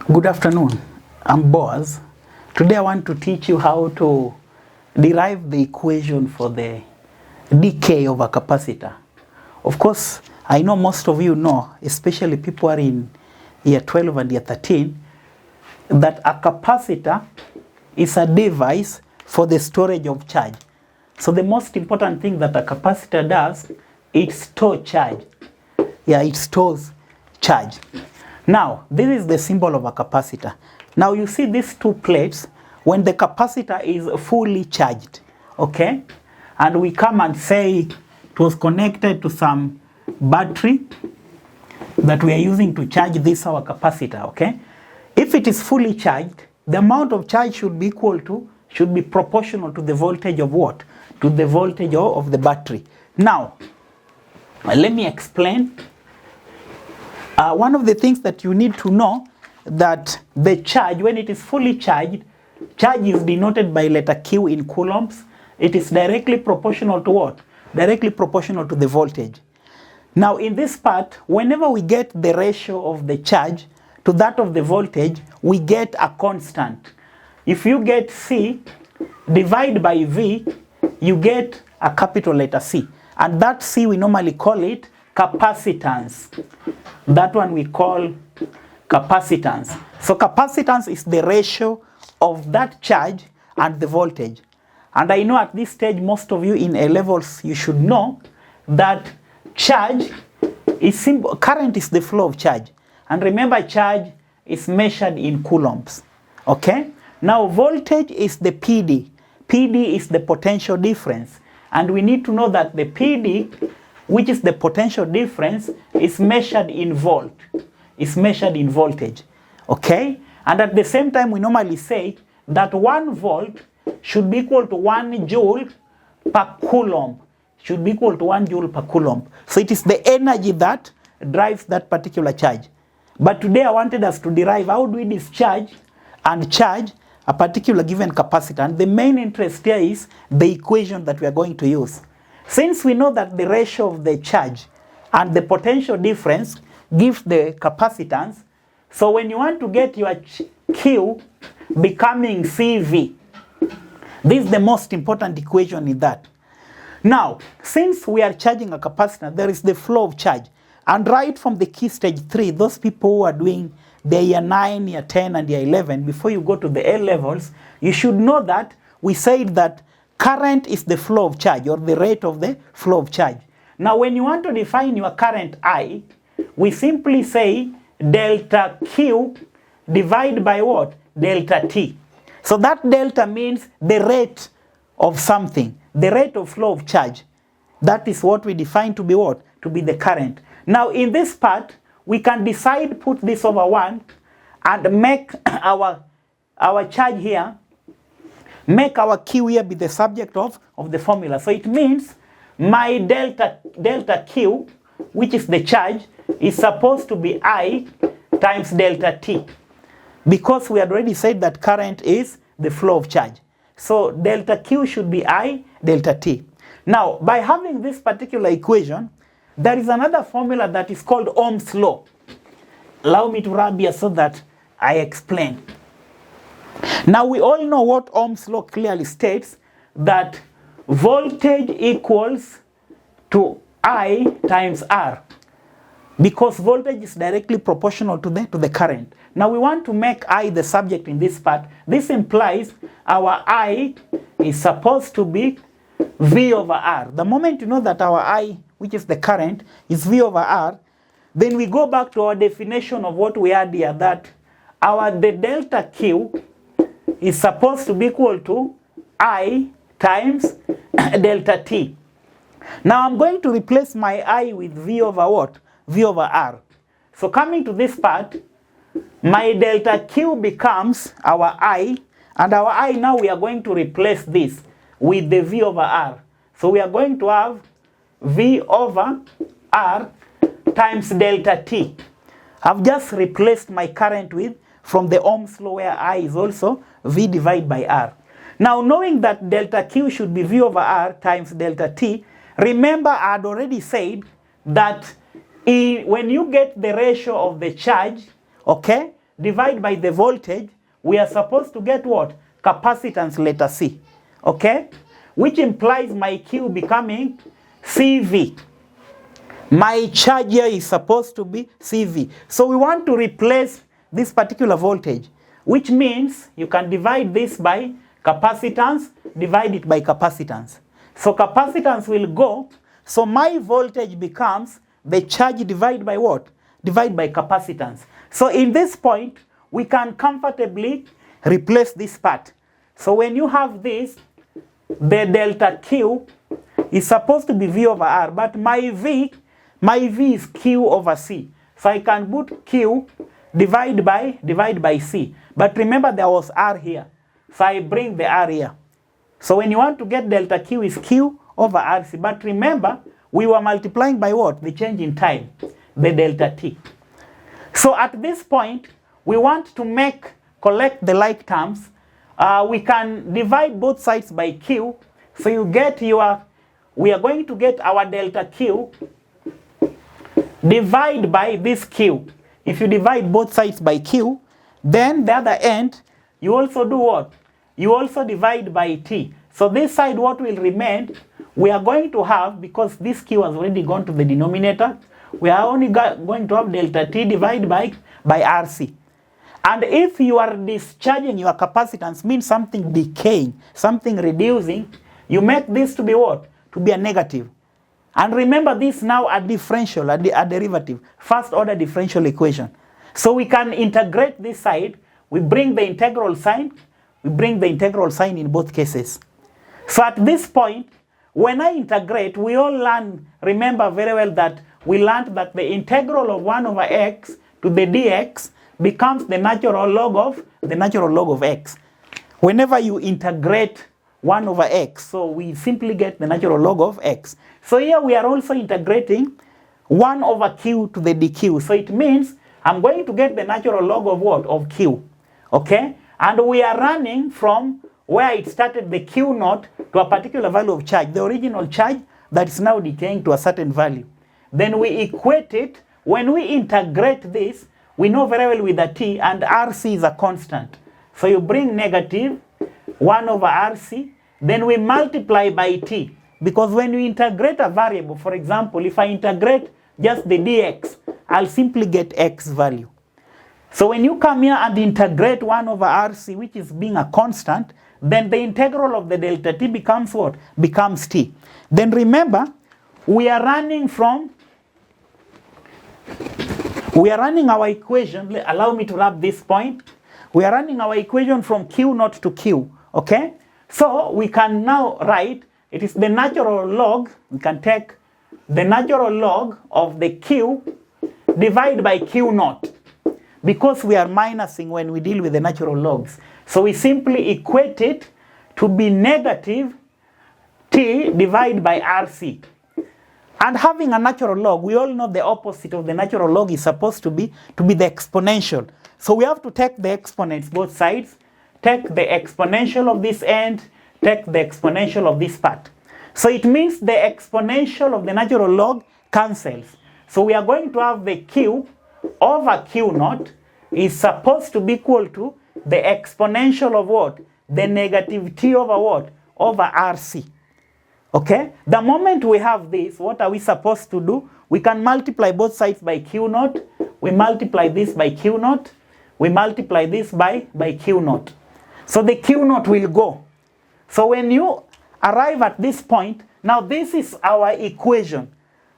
Good afternoon, I'm Boaz. Today I want to teach you how to derive the equation for the decay of a capacitor. Of course, I know most of you know, especially people who are in year 12 and year 13, that a capacitor is a device for the storage of charge. So the most important thing that a capacitor does, it stores charge. Yeah, it stores charge. Now, this is the symbol of a capacitor. Now you see these two plates when the capacitor is fully charged, okay? And we come and say it was connected to some battery that we are using to charge this our capacitor, okay? If it is fully charged, the amount of charge should be proportional to the voltage of what? To the voltage of the battery. Now, let me explain. One of the things that you need to know that the charge, when it is fully charged, charge is denoted by letter Q in coulombs. It is directly proportional to what? Directly proportional to the voltage. Now in this part, whenever we get the ratio of the charge to that of the voltage, we get a constant. If you get C, divide by V, you get a capital letter C. And that C, we normally call it capacitance. That one we call capacitance. So capacitance is the ratio of that charge and the voltage. And I know at this stage, most of you in A levels, you should know that charge is simple. Current is the flow of charge. And remember, charge is measured in coulombs. Okay? Now voltage is the PD. PD is the potential difference. And we need to know that the PD, which is the potential difference, is measured in volt. It's measured in voltage. Okay? And at the same time, we normally say that 1 volt should be equal to 1 joule per coulomb. Should be equal to 1 joule per coulomb. So it is the energy that drives that particular charge. But today I wanted us to derive how do we discharge and charge a particular given capacitor. And the main interest here is the equation that we are going to use. Since we know that the ratio of the charge and the potential difference gives the capacitance, so when you want to get your Q becoming CV, this is the most important equation in that. Now, since we are charging a capacitor, there is the flow of charge. And right from the key stage 3, those people who are doing the year 9, year 10, and year 11, before you go to the A levels, you should know that we said that current is the flow of charge, or the rate of the flow of charge. Now, when you want to define your current I, we simply say delta Q divided by what? Delta T. So that delta means the rate of something, the rate of flow of charge. That is what we define to be what? To be the current. Now, in this part, we can decide put this over 1 and make our charge here, make our Q here be the subject of the formula. So it means my delta Q, which is the charge, is supposed to be I times delta T. Because we had already said that current is the flow of charge. So delta Q should be I delta T. Now, by having this particular equation, there is another formula that is called Ohm's law. Allow me to rub here so that I explain. Now we all know what Ohm's law clearly states, that voltage equals to I times R, because voltage is directly proportional to the current. Now we want to make I the subject in this part. This implies our I is supposed to be V over R. The moment you know that our I, which is the current, is V over R, then we go back to our definition of what we had here, that the delta Q is supposed to be equal to I times delta T. Now I'm going to replace my I with V over what? V over R. So coming to this part, my delta Q becomes our I, and our I now we are going to replace this with the V over R. So we are going to have V over R times delta T. I've just replaced my current with from the Ohm's law, where I is also V divided by R. Now, knowing that delta Q should be V over R times delta T, remember I had already said that when you get the ratio of the charge, okay, divide by the voltage, we are supposed to get what? Capacitance, letter C. Okay? Which implies my Q becoming CV. My charge here is supposed to be CV. So we want to replace this particular voltage, which means you can divide this by capacitance, divide it by capacitance. So capacitance will go, so my voltage becomes the charge divided by what? Divided by capacitance. So in this point, we can comfortably replace this part. So when you have this, the delta Q is supposed to be V over R, but my V is Q over C. So I can put Q divide by C. But remember there was R here. So I bring the R here. So when you want to get delta Q is Q over RC. But remember, we were multiplying by what? The change in time, the delta T. So at this point, we want to collect the like terms. We can divide both sides by Q. So you get we are going to get our delta Q divide by this Q. If you divide both sides by Q, then the other end, you also do what? You also divide by T. So this side, what will remain, we are going to have, because this Q has already gone to the denominator, we are only going to have delta T divided by RC. And if you are discharging your capacitance, means something decaying, something reducing, you make this to be what? To be a negative. And remember this now a differential, a derivative, first order differential equation. So we can integrate this side, we bring the integral sign in both cases. So at this point, when I integrate, we all learn, remember very well that we learned that the integral of 1 over x to the dx becomes the natural log of x. Whenever you integrate 1 over x, so we simply get the natural log of x. So here we are also integrating 1 over q to the dq. So it means I'm going to get the natural log of what? Of q. Okay? And we are running from where it started, the q naught, to a particular value of charge, the original charge that is now decaying to a certain value. Then we equate it. When we integrate this, we know very well with the t, and RC is a constant. So you bring negative 1 over RC, then we multiply by t. Because when you integrate a variable, for example, if I integrate just the dx, I'll simply get x value. So when you come here and integrate 1 over RC, which is being a constant, then the integral of the delta t becomes what? Becomes t. Then remember, we are running our equation. Allow me to wrap this point. We are running our equation from q naught to q. Okay? So we can now write, it is the natural log. We can take the natural log of the q divided by q naught. Because we are minusing when we deal with the natural logs. So we simply equate it to be negative t divided by RC. And having a natural log, we all know the opposite of the natural log is supposed to be the exponential. So we have to take the exponents both sides, take the exponential of this end, take the exponential of this part. So it means the exponential of the natural log cancels. So we are going to have the q over q naught is supposed to be equal to the exponential of what? The negative t over what? Over RC. Okay? The moment we have this, what are we supposed to do? We can multiply both sides by q naught. We multiply this by q naught. We multiply this by q naught. So the q naught will go. So when you arrive at this point, now this is our equation.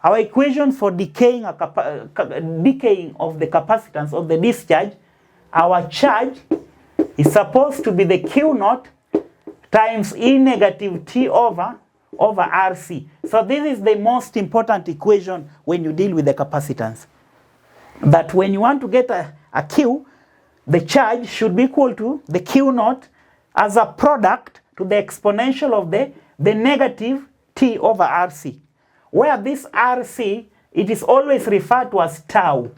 Our equation for decaying of the capacitance of the discharge, our charge is supposed to be the q naught times E negative t over RC. So this is the most important equation when you deal with the capacitance. That when you want to get a q, the charge should be equal to the q naught as a product to the exponential of the negative t over RC. Where this RC, it is always referred to as tau.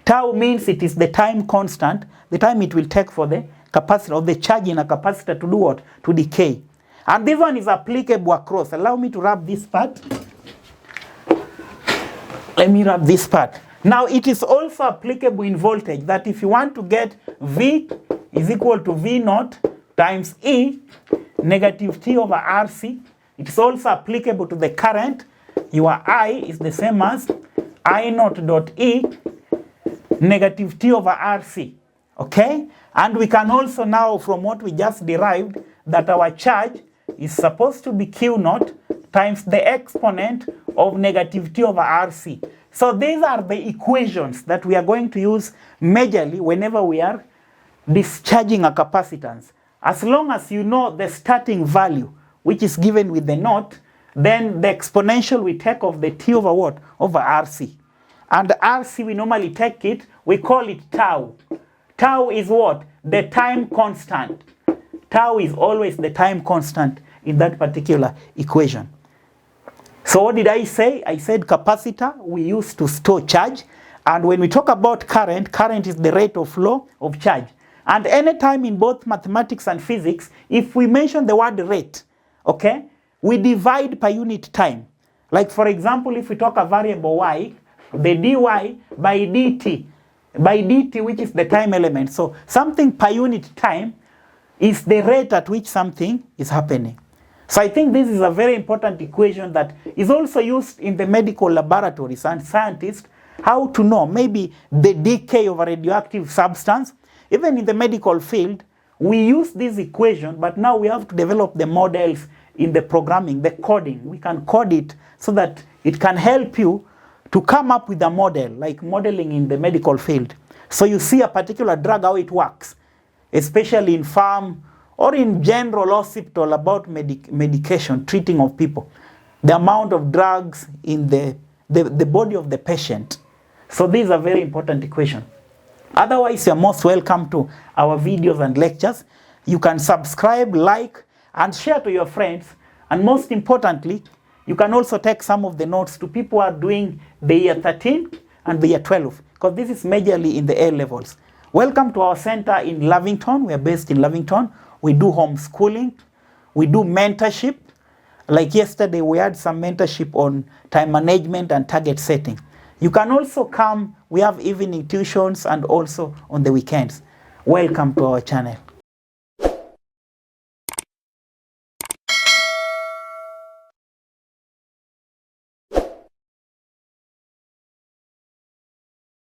Tau means it is the time constant, the time it will take for the capacitor or the charge in a capacitor to do what? To decay. And this one is applicable across. Allow me to wrap this part. Let me wrap this part. Now it is also applicable in voltage, that if you want to get V is equal to V naught times E negative T over RC, it is also applicable to the current. Your I is the same as I naught dot E negative T over RC. Okay? And we can also now, from what we just derived, that our charge is supposed to be Q naught times the exponent of negative T over RC. So these are the equations that we are going to use majorly whenever we are discharging a capacitance. As long as you know the starting value, which is given with the naught, then the exponential we take of the T over what? Over RC. And RC, we normally take it, we call it tau. Tau is what? The time constant. Tau is always the time constant in that particular equation. So what did I say? I said capacitor we use to store charge. And when we talk about current, current is the rate of flow of charge. And anytime in both mathematics and physics, if we mention the word rate, okay, we divide per unit time. Like for example, if we talk a variable y, the dy by dt, which is the time element. So something per unit time is the rate at which something is happening. So I think this is a very important equation that is also used in the medical laboratories and scientists, how to know maybe the decay of a radioactive substance. Even in the medical field, we use this equation, but now we have to develop the models in the programming, the coding. We can code it so that it can help you to come up with a model, like modeling in the medical field. So you see a particular drug, how it works, especially in farm or in general hospital about medication, treating of people. The amount of drugs in the body of the patient. So this is a very important equation. Otherwise, you're most welcome to our videos and lectures. You can subscribe, like, and share to your friends. And most importantly, you can also take some of the notes to people who are doing the year 13 and the year 12, because this is majorly in the A levels. Welcome to our center in Lavington. We are based in Lavington. We do homeschooling. We do mentorship. Like yesterday, we had some mentorship on time management and target setting. You can also come. We have evening tuitions and also on the weekends. Welcome to our channel.